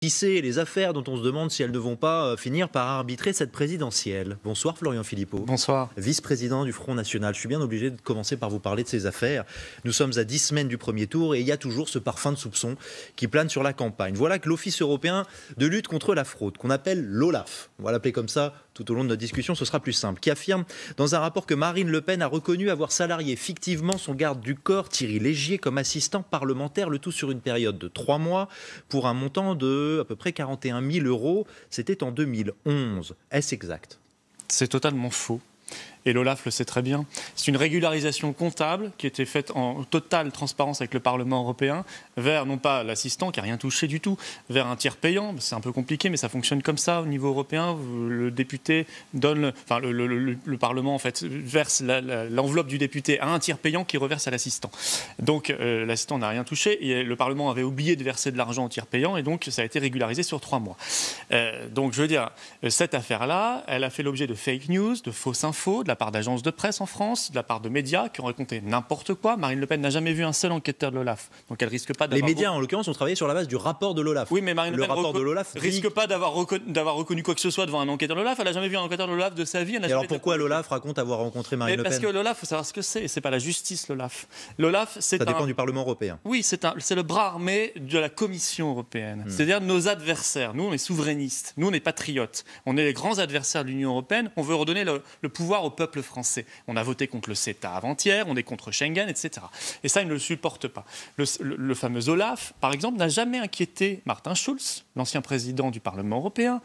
tisser les affaires dont on se demande si elles ne vont pas finir par arbitrer cette présidentielle. Bonsoir Florian Philippot. Bonsoir. Vice-président du Front National. Je suis bien obligé de commencer par vous parler de ces affaires. Nous sommes à 10 semaines du premier tour et il y a toujours ce parfum de soupçon qui plane sur la campagne. Voilà que l'Office européen de lutte contre la fraude, qu'on appelle l'OLAF, on va l'appeler comme ça tout au long de notre discussion, ce sera plus simple, qui affirme dans un rapport que Marine Le Pen a reconnu avoir salarié fictivement son garde du corps Thierry Légier comme assistant parlementaire, le tout sur une période de 3 mois pour un montant de à peu près 41 000 €. C'était en 2011. Est-ce exact ? C'est totalement faux. Et l'OLAF le sait très bien. C'est une régularisation comptable qui était faite en totale transparence avec le Parlement européen vers, non pas l'assistant qui n'a rien touché du tout, vers un tiers payant. C'est un peu compliqué, mais ça fonctionne comme ça au niveau européen. Le député donne, le Parlement en fait verse l'enveloppe du député à un tiers payant qui reverse à l'assistant. Donc l'assistant n'a rien touché et le Parlement avait oublié de verser de l'argent au tiers payant et donc ça a été régularisé sur 3 mois. Donc je veux dire, cette affaire-là, elle a fait l'objet de fake news, de fausses infos, de la part d'agences de presse en France, de la part de médias qui ont raconté n'importe quoi. Marine Le Pen n'a jamais vu un seul enquêteur de l'OLAF. Donc elle risque pas d'avoir... Les médias, en l'occurrence, ont travaillé sur la base du rapport de l'OLAF. Oui, mais Marine Le Pen risque pas d'avoir d'avoir reconnu quoi que ce soit devant un enquêteur de l'OLAF. Elle n'a jamais vu un enquêteur de l'OLAF de sa vie. Et alors pourquoi l'OLAF raconte avoir rencontré Marine Le Pen ? Parce que l'OLAF, il faut savoir ce que c'est. C'est pas la justice, l'OLAF. L'OLAF, ça dépend du Parlement européen. Oui, c'est le bras armé de la Commission européenne. C'est-à-dire nos adversaires. Nous, on est souverainistes. Nous, on est patriotes. On est les grands adversaires de l'Union européenne. On veut redonner le pouvoir au peuple français. On a voté contre le CETA avant-hier, on est contre Schengen, etc. Et ça, ils ne le supportent pas. Le fameux OLAF, par exemple, n'a jamais inquiété Martin Schulz, l'ancien président du Parlement européen,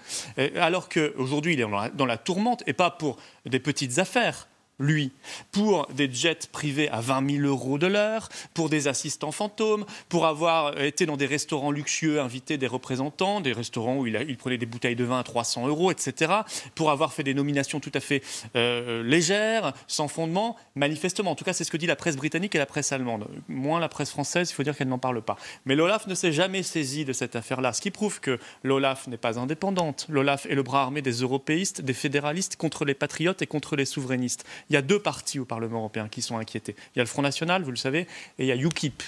alors qu'aujourd'hui, il est dans la tourmente, et pas pour des petites affaires. Lui, pour des jets privés à 20 000 € de l'heure, pour des assistants fantômes, pour avoir été dans des restaurants luxueux, invité des représentants, des restaurants où il prenait des bouteilles de vin à 300 €, etc., pour avoir fait des nominations tout à fait légères, sans fondement, manifestement. En tout cas, c'est ce que dit la presse britannique et la presse allemande. Moins la presse française, il faut dire qu'elle n'en parle pas. Mais l'OLAF ne s'est jamais saisi de cette affaire-là, ce qui prouve que l'OLAF n'est pas indépendante. L'OLAF est le bras armé des européistes, des fédéralistes contre les patriotes et contre les souverainistes. Il y a 2 partis au Parlement européen qui sont inquiétés. Il y a le Front National, vous le savez, et il y a UKIP.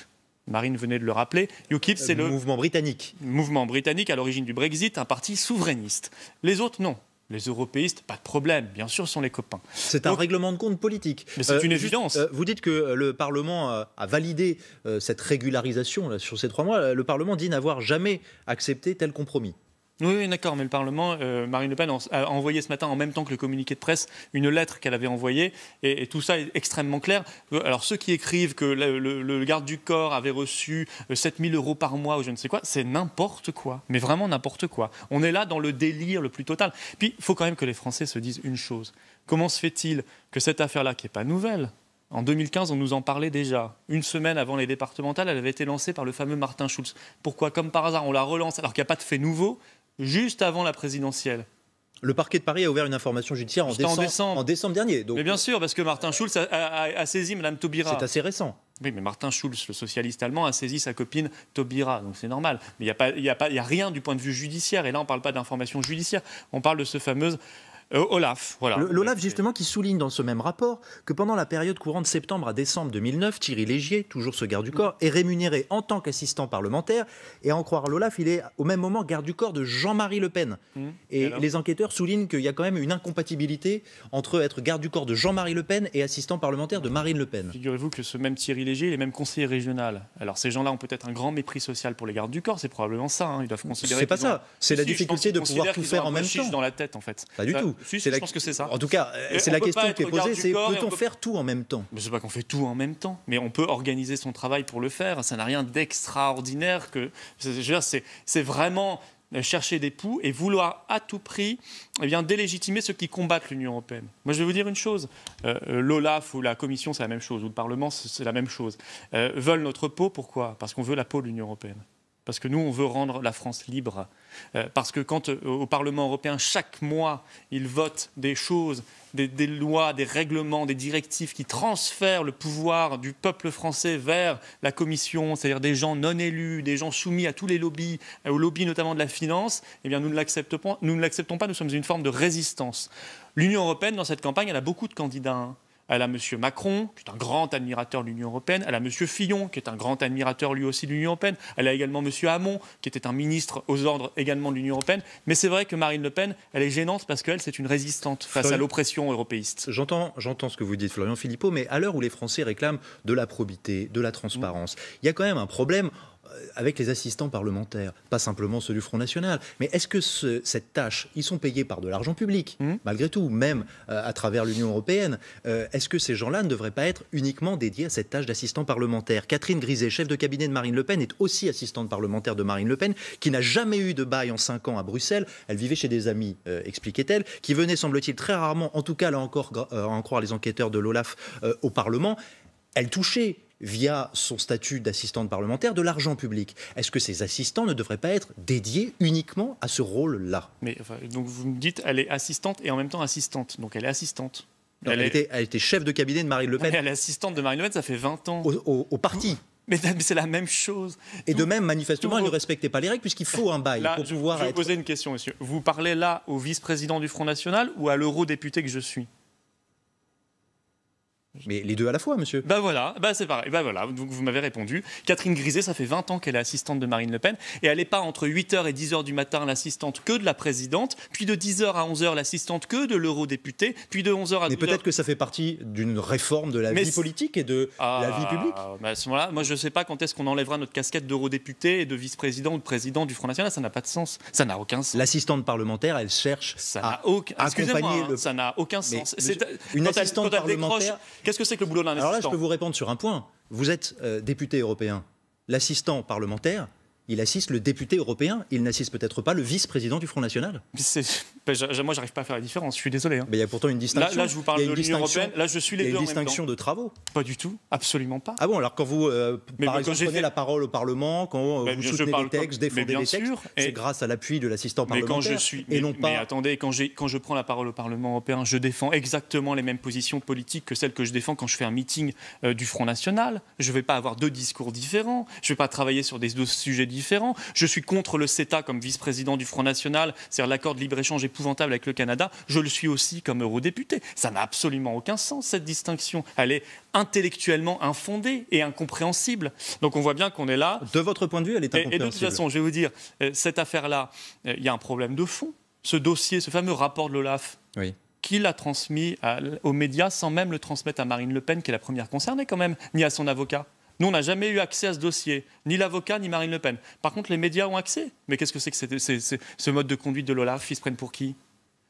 Marine venait de le rappeler. UKIP, c'est le mouvement britannique. Mouvement britannique à l'origine du Brexit, un parti souverainiste. Les autres, non. Les européistes, pas de problème, bien sûr, sont les copains. C'est un règlement de compte politique. Mais c'est une évidence. Vous dites que le Parlement a validé cette régularisation là, sur ces 3 mois. Le Parlement dit n'avoir jamais accepté tel compromis. Oui, d'accord, mais le Parlement, Marine Le Pen a envoyé ce matin, en même temps que le communiqué de presse, une lettre qu'elle avait envoyée, et tout ça est extrêmement clair. Alors, ceux qui écrivent que le garde du corps avait reçu 7 000 € par mois ou je ne sais quoi, c'est n'importe quoi, mais vraiment n'importe quoi. On est là dans le délire le plus total. Puis, il faut quand même que les Français se disent une chose. Comment se fait-il que cette affaire-là, qui n'est pas nouvelle, en 2015, on nous en parlait déjà. Une semaine avant les départementales, elle avait été lancée par le fameux Martin Schulz. Pourquoi, comme par hasard, on la relance alors qu'il n'y a pas de fait nouveau juste avant la présidentielle? Le parquet de Paris a ouvert une information judiciaire en décembre dernier. Donc... Mais bien sûr, parce que Martin Schulz a saisi Mme Taubira. C'est assez récent. Oui, mais Martin Schulz, le socialiste allemand, a saisi sa copine Taubira, donc c'est normal. Mais il n'y a rien du point de vue judiciaire. Et là, on ne parle pas d'information judiciaire. On parle de ce fameux... OLAF, voilà. L'OLAF, justement, qui souligne dans ce même rapport que pendant la période courant de septembre à décembre 2009, Thierry Légier, toujours ce garde du corps, est rémunéré en tant qu'assistant parlementaire. Et à en croire l'OLAF, il est au même moment garde du corps de Jean-Marie Le Pen. Et les enquêteurs soulignent qu'il y a quand même une incompatibilité entre être garde du corps de Jean-Marie Le Pen et assistant parlementaire de Marine Le Pen. Figurez-vous que ce même Thierry Légier, il est même conseiller régional. Alors ces gens-là ont peut-être un grand mépris social pour les gardes du corps, c'est probablement ça. Ils doivent considérer. C'est pas ça. C'est la difficulté de pouvoir tout faire en même temps. Dans la tête, en fait. Pas du tout. Je pense que c'est ça. En tout cas, c'est la question qui est posée, c'est peut-on faire tout en même temps ? Mais c'est pas qu'on fait tout en même temps, mais on peut organiser son travail pour le faire. Ça n'a rien d'extraordinaire que. C'est vraiment chercher des poux et vouloir à tout prix délégitimer ceux qui combattent l'Union européenne. Moi, je vais vous dire une chose. L'OLAF ou la Commission, c'est la même chose, ou le Parlement, c'est la même chose. Veulent notre peau, pourquoi ? Parce qu'on veut la peau de l'Union européenne. Parce que nous, on veut rendre la France libre. Parce que quand au Parlement européen, chaque mois, ils votent des choses, des lois, des règlements, des directives qui transfèrent le pouvoir du peuple français vers la Commission, c'est-à-dire des gens non élus, des gens soumis à tous les lobbies, aux lobbies notamment de la finance, eh bien nous ne l'acceptons pas, nous sommes une forme de résistance. L'Union européenne, dans cette campagne, elle a beaucoup de candidats. Elle a M. Macron, qui est un grand admirateur de l'Union européenne. Elle a M. Fillon, qui est un grand admirateur lui aussi de l'Union européenne. Elle a également M. Hamon, qui était un ministre aux ordres également de l'Union européenne. Mais c'est vrai que Marine Le Pen, elle est gênante parce qu'elle, c'est une résistante face à l'oppression européiste. J'entends ce que vous dites, Florian Philippot, mais à l'heure où les Français réclament de la probité, de la transparence, il y a quand même un problème avec les assistants parlementaires, pas simplement ceux du Front National. Mais est-ce que cette tâche, ils sont payés par de l'argent public, malgré tout, même à travers l'Union européenne? Est-ce que ces gens-là ne devraient pas être uniquement dédiés à cette tâche d'assistant parlementaire? Catherine Griset, chef de cabinet de Marine Le Pen, est aussi assistante parlementaire de Marine Le Pen, qui n'a jamais eu de bail en 5 ans à Bruxelles. Elle vivait chez des amis, expliquait-elle, qui venaient, semble-t-il, très rarement, en tout cas là encore, à en croire les enquêteurs de l'OLAF, au Parlement. Elle touchait via son statut d'assistante parlementaire, de l'argent public. Est-ce que ces assistants ne devraient pas être dédiés uniquement à ce rôle-là? Mais donc vous me dites, elle est assistante et en même temps assistante. Donc elle est assistante. Elle était chef de cabinet de Marine Le Pen. Elle est assistante de Marine Le Pen, ça fait 20 ans. Au parti. Mais c'est la même chose. Et de même, manifestement, elle ne respectait pas les règles puisqu'il faut un bail pour pouvoir Je vais vous poser une question, monsieur. Vous parlez là au vice-président du Front National ou à l'eurodéputé que je suis? Mais les deux à la fois, monsieur. Voilà, c'est pareil. Voilà, donc vous m'avez répondu. Catherine Griset, ça fait 20 ans qu'elle est assistante de Marine Le Pen. Et elle n'est pas entre 8h et 10h du matin l'assistante que de la présidente, puis de 10h à 11h l'assistante que de l'eurodéputé, puis de 11h à 12h... Mais peut-être que ça fait partie d'une réforme de la vie politique et de la vie publique. À ce moment-là, moi je ne sais pas quand est-ce qu'on enlèvera notre casquette d'eurodéputé et de vice-président ou de président du Front National. Ça n'a pas de sens. Ça n'a aucun sens. L'assistante parlementaire, elle cherche à accompagner le... Ça n'a aucun sens. Une assistante parlementaire... Qu'est-ce que c'est que le boulot d'un assistant? Alors là, je peux vous répondre sur un point. Vous êtes député européen. L'assistant parlementaire, il assiste le député européen. Il n'assiste peut-être pas le vice-président du Front National. Moi, j'arrive pas à faire la différence. Je suis désolé. Mais il y a pourtant une distinction. Là, je vous parle de l'Union européenne. Là, je suis les deux en même temps. Il y a une distinction de travaux. Pas du tout. Absolument pas. Ah bon, alors quand vous, par exemple, prenez la parole au Parlement, quand vous soutenez les textes, défendez les textes, c'est grâce à l'appui de l'assistant parlementaire. Mais attendez, quand je prends la parole au Parlement européen, je défends exactement les mêmes positions politiques que celles que je défends quand je fais un meeting du Front National. Je ne vais pas avoir deux discours différents. Je ne vais pas travailler sur des sujets différents. Je suis contre le CETA comme vice-président du Front National, c'est-à-dire l'accord de libre-échange épouvantable avec le Canada. Je le suis aussi comme eurodéputé. Ça n'a absolument aucun sens, cette distinction. Elle est intellectuellement infondée et incompréhensible. Donc on voit bien qu'on est là. De votre point de vue, elle est incompréhensible. Et de toute façon, je vais vous dire, cette affaire-là, il y a un problème de fond. Ce dossier, ce fameux rapport de l'OLAF, qui l'a transmis aux médias sans même le transmettre à Marine Le Pen, qui est la première concernée quand même, ni à son avocat. Nous, on n'a jamais eu accès à ce dossier, ni l'avocat, ni Marine Le Pen. Par contre, les médias ont accès. Mais qu'est-ce que c'est que ce mode de conduite de l'OLAF? Ils se prennent pour qui?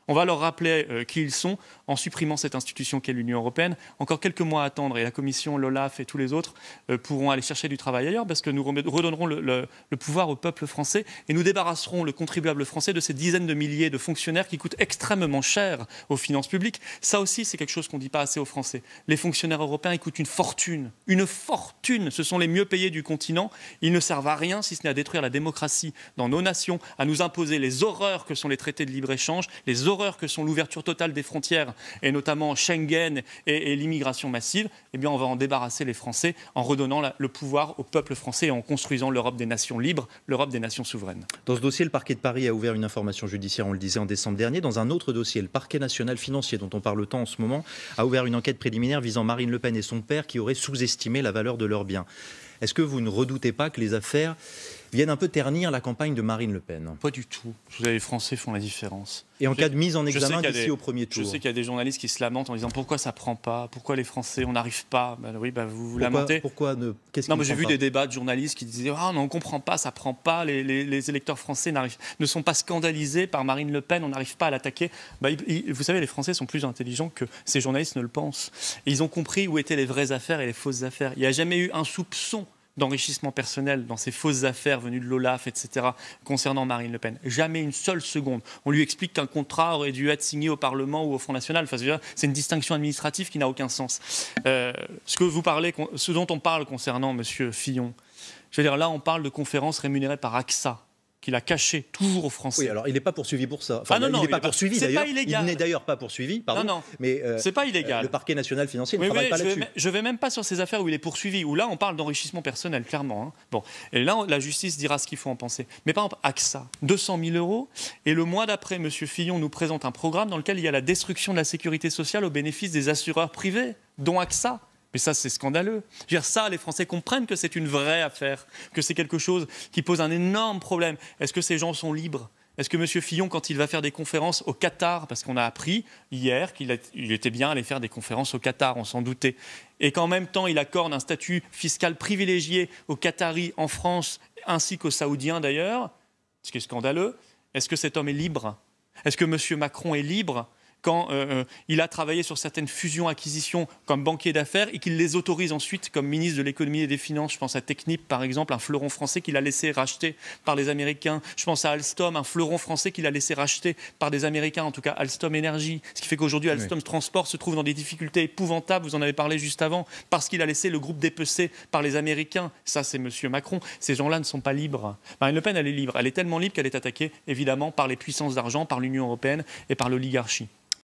On va leur rappeler qui ils sont en supprimant cette institution qu'est l'Union européenne. Encore quelques mois à attendre et la Commission, l'OLAF et tous les autres pourront aller chercher du travail ailleurs parce que nous redonnerons le pouvoir au peuple français et nous débarrasserons le contribuable français de ces dizaines de milliers de fonctionnaires qui coûtent extrêmement cher aux finances publiques. Ça aussi, c'est quelque chose qu'on ne dit pas assez aux Français. Les fonctionnaires européens, ils coûtent une fortune. Une fortune. Ce sont les mieux payés du continent. Ils ne servent à rien si ce n'est à détruire la démocratie dans nos nations, à nous imposer les horreurs que sont les traités de libre-échange, les horreurs que sont l'ouverture totale des frontières et notamment Schengen et l'immigration massive. Eh bien, on va en débarrasser les Français en redonnant le pouvoir au peuple français et en construisant l'Europe des nations libres, l'Europe des nations souveraines. Dans ce dossier, le parquet de Paris a ouvert une information judiciaire, on le disait, en décembre dernier. Dans un autre dossier, le parquet national financier, dont on parle tant en ce moment, a ouvert une enquête préliminaire visant Marine Le Pen et son père qui auraient sous-estimé la valeur de leurs biens. Est-ce que vous ne redoutez pas que les affaires viennent un peu ternir la campagne de Marine Le Pen? Pas du tout. Vous savez, les Français font la différence. Et en cas de mise en examen d'ici au premier tour? Je sais qu'il y a des journalistes qui se lamentent en disant pourquoi ça prend pas, pourquoi les Français, on n'arrive pas. Vous vous lamentez. Non, mais j'ai vu des débats de journalistes qui disaient ah non, on comprend pas, ça prend pas. Les électeurs français ne sont pas scandalisés par Marine Le Pen, on n'arrive pas à l'attaquer. Vous savez, les Français sont plus intelligents que ces journalistes ne le pensent. Et ils ont compris où étaient les vraies affaires et les fausses affaires. Il n'y a jamais eu un soupçon d'enrichissement personnel dans ces fausses affaires venues de l'OLAF, etc., concernant Marine Le Pen. Jamais une seule seconde. On lui explique qu'un contrat aurait dû être signé au Parlement ou au Front National. Enfin, c'est une distinction administrative qui n'a aucun sens. Ce dont on parle concernant M. Fillon, je veux dire, là, on parle de conférences rémunérées par AXA. qu'il a caché toujours aux Français. Oui, alors il n'est pas poursuivi pour ça. Enfin, non, il n'est pas poursuivi c'est d'ailleurs. pas illégal. Il n'est d'ailleurs pas poursuivi, pardon. Non, mais c'est pas illégal. Le parquet national financier ne travaille pas là-dessus. Je vais même pas sur ces affaires où il est poursuivi, où là on parle d'enrichissement personnel, clairement. Bon, et là la justice dira ce qu'il faut en penser. Mais par exemple, AXA, 200 000 euros, et le mois d'après, M. Fillon nous présente un programme dans lequel il y a la destruction de la sécurité sociale au bénéfice des assureurs privés, dont AXA. Mais ça, c'est scandaleux. Je veux dire, ça, les Français comprennent que c'est une vraie affaire, que c'est quelque chose qui pose un énorme problème. Est-ce que ces gens sont libres ? Est-ce que M. Fillon, quand il va faire des conférences au Qatar, parce qu'on a appris hier qu'il était bien allé faire des conférences au Qatar, on s'en doutait, et qu'en même temps, il accorde un statut fiscal privilégié aux Qataris en France, ainsi qu'aux Saoudiens d'ailleurs, ce qui est scandaleux, est-ce que cet homme est libre ? Est-ce que M. Macron est libre quand il a travaillé sur certaines fusions-acquisitions comme banquier d'affaires et qu'il les autorise ensuite comme ministre de l'économie et des finances. Je pense à Technip, par exemple, un fleuron français qu'il a laissé racheter par les Américains. Je pense à Alstom, un fleuron français qu'il a laissé racheter par des Américains, en tout cas Alstom Énergie. Ce qui fait qu'aujourd'hui, Alstom Transport se trouve dans des difficultés épouvantables, vous en avez parlé juste avant, parce qu'il a laissé le groupe dépecé par les Américains. Ça, c'est M. Macron. Ces gens-là ne sont pas libres. Marine Le Pen, elle est libre. Elle est tellement libre qu'elle est attaquée, évidemment, par les puissances d'argent, par l'Union européenne et par l'oligarchie.